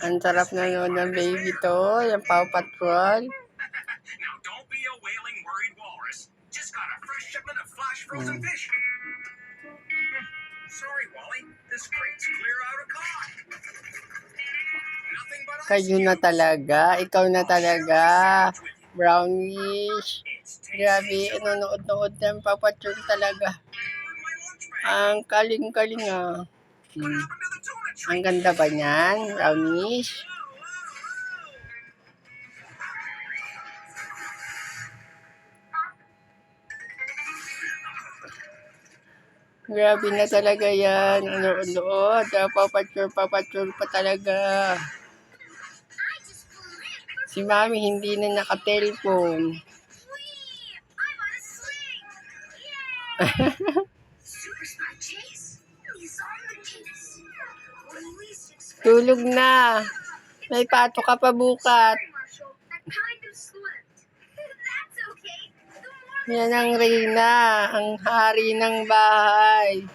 Ang sarap na noon ng baby to, yung Paw Patrol. Kayo na talaga, ikaw na talaga, Brownish. Grabe, nanonood-nood ng Paw Patrol talaga. Ang kaling-kaling ah. Ang ganda ba niyan, Brownish? Grabe na talaga yan. Nood-nood. Paw Patrol pa talaga. Si Mami hindi na naka-telephone. Tulog na. May pato ka pa bukas. Yan ang Reyna, ang hari ng bahay.